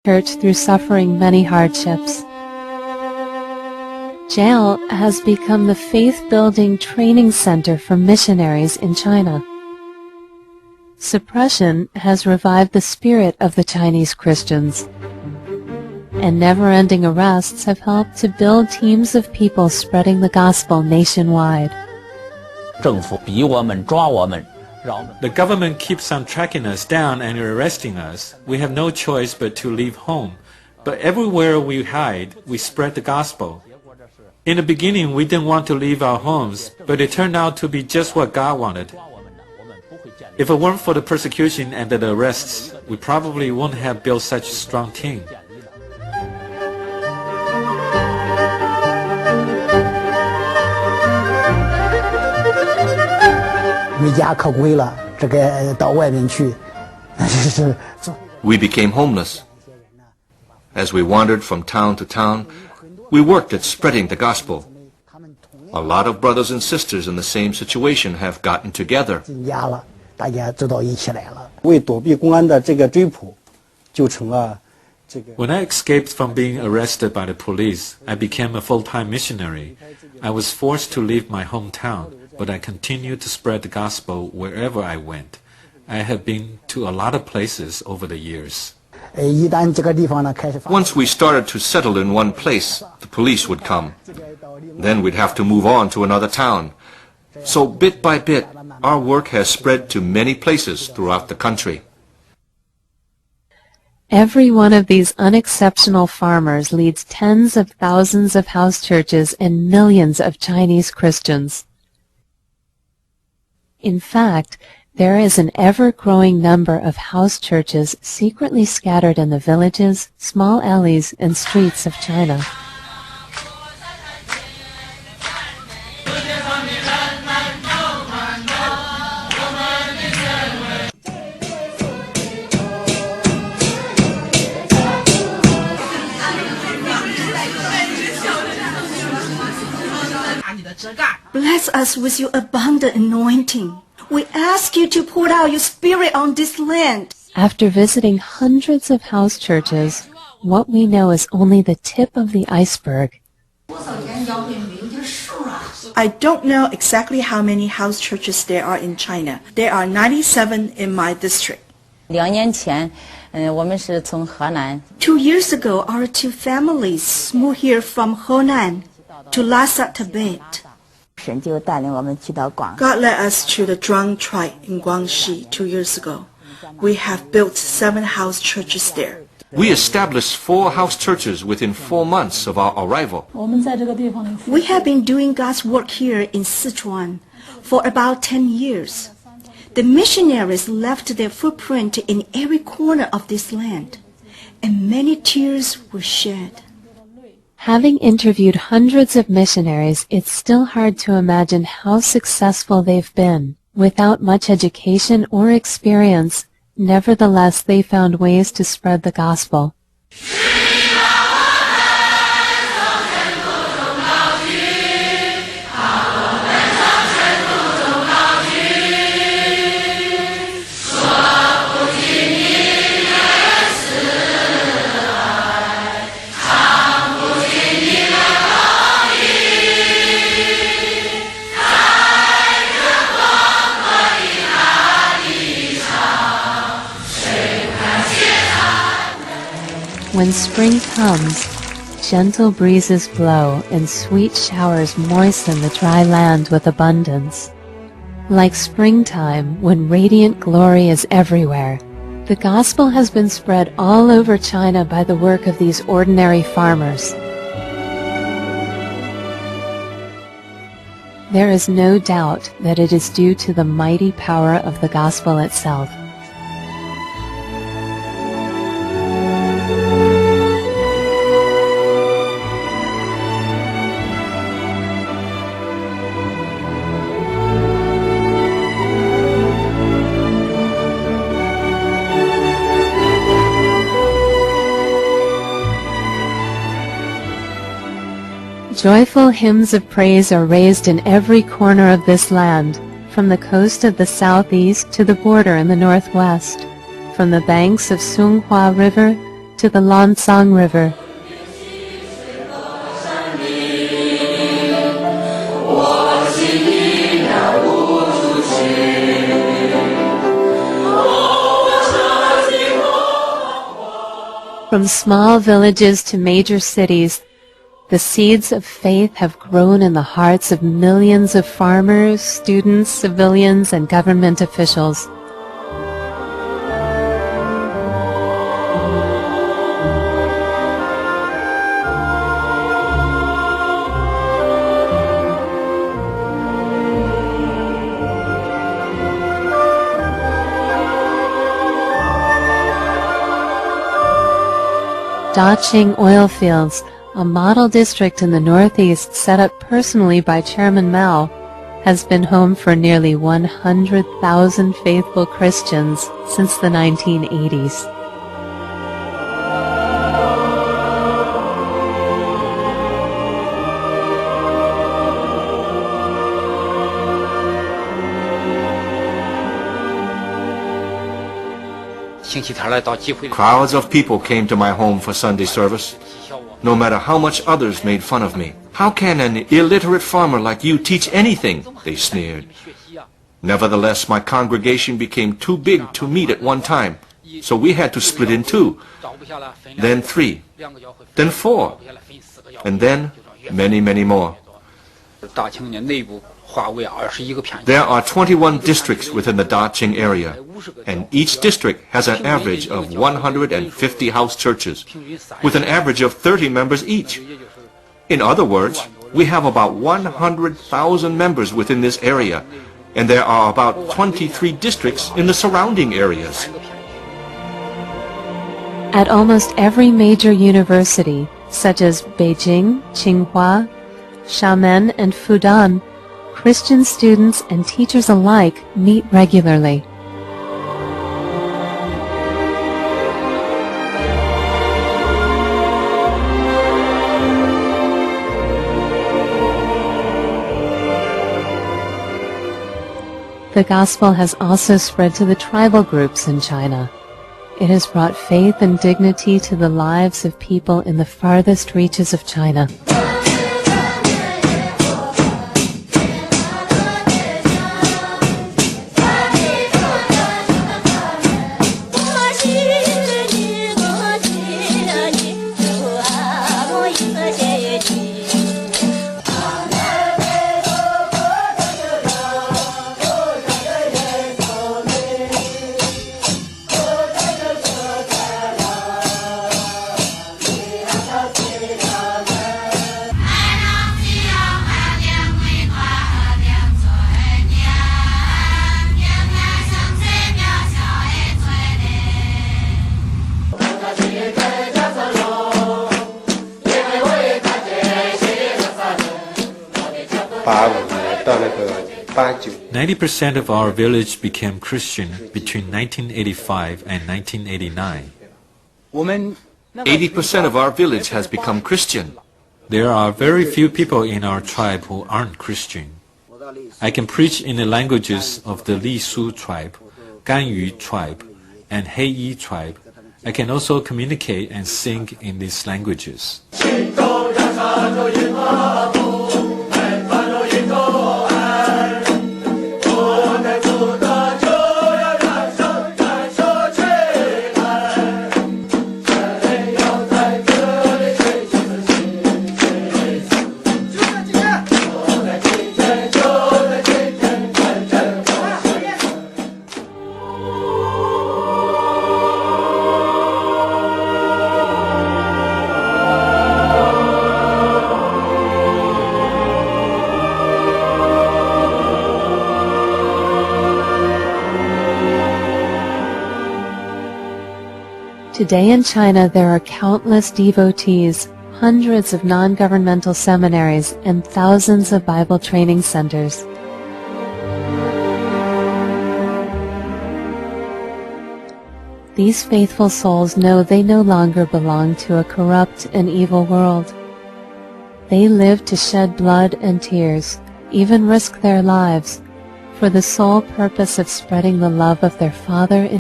church through suffering many hardships. Jail has become the faith-building training center for missionaries in China. Suppression has revived the spirit of the Chinese Christians, and never-ending arrests have helped to build teams of people spreading the gospel nationwide. The government keeps on tracking us down and arresting us. We have no choice but to leave home. But everywhere we hide, we spread the gospel. In the beginning, we didn't want to leave our homes, but it turned out to be just what God wanted. If it weren't for the persecution and the arrests, we probably wouldn't have built such a strong team. We became homeless. As we wandered from town to town, we worked at spreading the gospel. A lot of brothers and sisters in the same situation have gotten together. When I escaped from being arrested by the police, I became a full-time missionary. I was forced to leave my hometown, but I continued to spread the gospel wherever I went. I have been to a lot of places over the years. Once we started to settle in one place, the police would come. Then we'd have to move on to another town. So bit by bit, our work has spread to many places throughout the country. Every one of these unexceptional farmers leads tens of thousands of house churches and millions of Chinese Christians. In fact, there is an ever-growing number of house churches secretly scattered in the villages, small alleys, and streets of China. Bless us with your abundant anointing. We ask you to pour out your spirit on this land. After visiting hundreds of house churches, what we know is only the tip of the iceberg. I don't know exactly how many house churches there are in China. There are 97 in my district. 2年前，我们是从河南。 2 years ago, our two families moved here from Honan to Lhasa, Tibet. 神就带领我们去到广。 God led us to the Zhuang tribe in Guangxi 2 years ago. We have built 7 house churches there. We established 4 house churches within 4 months of our arrival. We have been doing God's work here in Sichuan for about 10 years. The missionaries left their footprint in every corner of this land, and many tears were shed. Having interviewed hundreds of missionaries, it's still hard to imagine how successful they've been. Without much education or experience, nevertheless they found ways to spread the gospel. When spring comes, gentle breezes blow and sweet showers moisten the dry land with abundance. Like springtime, when radiant glory is everywhere, the gospel has been spread all over China by the work of these ordinary farmers. There is no doubt that it is due to the mighty power of the gospel itself. Joyful hymns of praise are raised in every corner of this land, from the coast of the southeast to the border in the northwest, from the banks of Songhua River to the Lansang River. From small villages to major cities, the seeds of faith have grown in the hearts of millions of farmers, students, civilians, and government officials. Daqing oil fields, a model district in the northeast set up personally by Chairman Mao, has been home for nearly 100,000 faithful Christians since the 1980s. Crowds of people came to my home for Sunday service. No matter how much others made fun of me. How can an illiterate farmer like you teach anything? They sneered. Nevertheless, my congregation became too big to meet at one time, so we had to split in two, then 3, then 4, and then many, many more. There are 21 districts within the Daqing area, and each district has an average of 150 house churches, with an average of 30 members each. In other words, we have about 100,000 members within this area, and there are about 23 districts in the surrounding areas. At almost every major university, such as Beijing, Tsinghua, Xiamen, and Fudan, Christian students and teachers alike meet regularly. The gospel has also spread to the tribal groups in China. It has brought faith and dignity to the lives of people in the farthest reaches of China. Ninety 90% of our village became Christian between 1985 and 1989. 80% of our village has become Christian. There are very few people in our tribe who aren't Christian. I can preach in the languages of the Li Su tribe, Ganyu tribe, and Heiyi tribe. I can also communicate and sing in these languages. Today in China, there are countless devotees, hundreds of non-governmental seminaries, and thousands of Bible training centers. These faithful souls know they no longer belong to a corrupt and evil world. They live to shed blood and tears, even risk their lives, for the sole purpose of spreading the love of their Father in